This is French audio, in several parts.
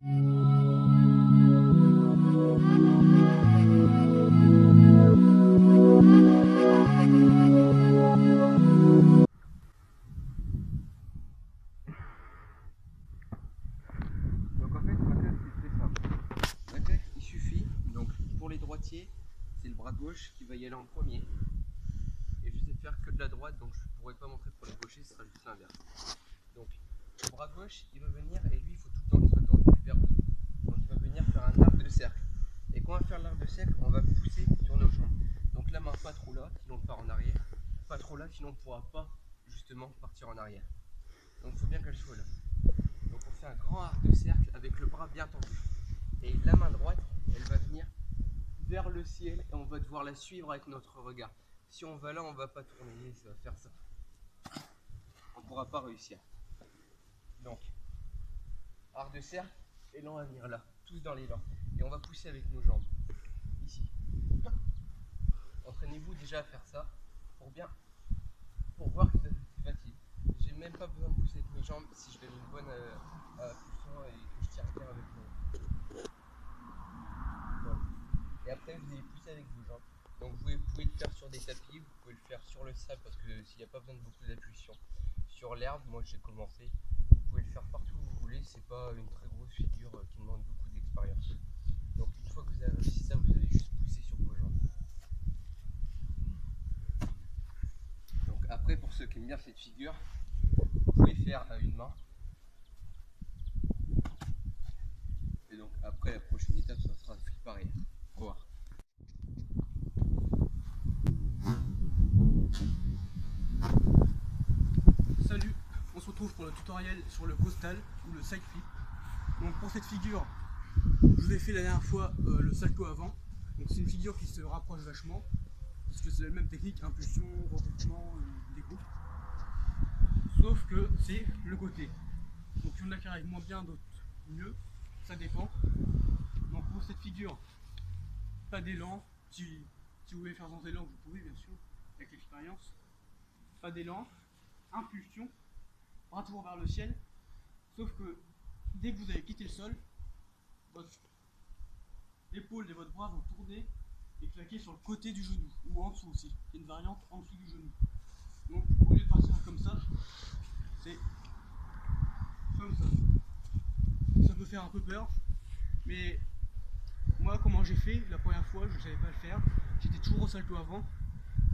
Donc en fait, ma classe c'est très simple. D'accord, il suffit, donc pour les droitiers, c'est le bras gauche qui va y aller en premier. Et je sais faire que de la droite, donc je ne pourrai pas montrer pour les gauchers, ce sera juste l'inverse. Donc le bras gauche, il va venir et lui, il faut tout le temps qu'il soit tendu vers lui. Donc il va venir faire un arc de cercle. Et quand on va faire l'arc de cercle, on va pousser sur nos jambes. Donc la main pas trop là, sinon on part en arrière. Pas trop là, sinon on ne pourra pas justement partir en arrière. Donc il faut bien qu'elle soit là. Donc on fait un grand arc de cercle avec le bras bien tendu. Et la main droite, elle va venir vers le ciel et on va devoir la suivre avec notre regard. Si on va là, on va pas tourner, ça va faire ça. On ne pourra pas réussir. Donc, arc de cercle, et là on va venir là, tous dans l'élan. Et on va pousser avec nos jambes. Ici. Entraînez-vous déjà à faire ça pour voir que c'est facile. J'ai même pas besoin de pousser avec mes jambes si je donne une bonne impulsion et que je tire bien avec mes jambes. Et après vous allez pousser avec vos jambes. Donc vous pouvez le faire sur des tapis, vous pouvez le faire sur le sable parce que s'il n'y a pas besoin de beaucoup d'impulsion. Sur l'herbe, moi j'ai commencé, vous pouvez le faire partout où vous voulez, c'est pas une très grosse figure qui demande beaucoup d'expérience. Donc une fois que vous avez réussi ça, vous allez juste pousser sur vos jambes. Donc après, pour ceux qui aiment bien cette figure, vous pouvez faire à une main. Et donc après, la prochaine étape, ça sera flip arrière. Au revoir. Salut, on se retrouve pour le tutoriel sur le coastal ou le side flip. Donc pour cette figure, je vous ai fait la dernière fois le salto avant. Donc c'est une figure qui se rapproche vachement, parce que c'est la même technique, impulsion, regroupement, découpe. Sauf que c'est le côté. Donc il y en a qui arrivent moins bien, d'autres mieux, ça dépend. Donc pour cette figure, pas d'élan. Si vous voulez faire sans élan, vous pouvez bien sûr, avec l'expérience. Pas d'élan, impulsion, bras toujours vers le ciel, sauf que dès que vous avez quitté le sol, votre épaule et votre bras vont tourner et claquer sur le côté du genou, ou en dessous aussi, il y a une variante en dessous du genou. Donc au lieu de partir comme ça, c'est comme ça. Ça peut faire un peu peur, mais moi comment j'ai fait la première fois, je ne savais pas le faire, j'étais toujours au salto avant.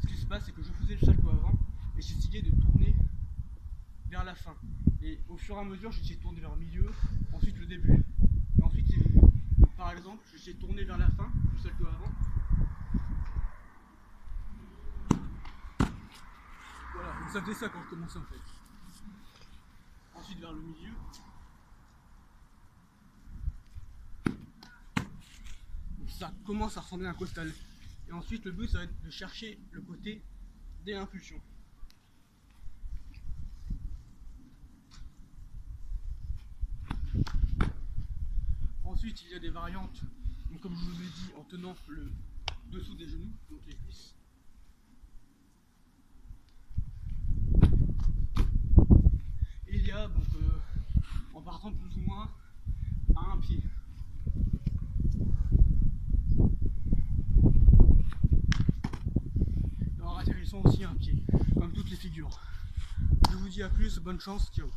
Ce qui se passe, c'est que je faisais le salto avant et j'essayais de tourner vers la fin. Et au fur et à mesure, j'essayais de tourner vers le milieu, ensuite le début. Et ensuite c'est fini. Donc, par exemple, j'essayais de tourner vers la fin du salto avant. Voilà, donc ça faisait ça quand je commençais en fait. Ensuite vers le milieu. Donc ça commence à ressembler à un coastal. Et ensuite le but ça va être de chercher le côté dès l'impulsion. Ensuite il y a des variantes, donc, comme je vous ai dit, en tenant le dessous des genoux, donc les cuisses. Et il y a donc en partant plus ou moins à un pied. Et en atterrissant aussi à un pied, comme toutes les figures. Je vous dis à plus, bonne chance, ciao.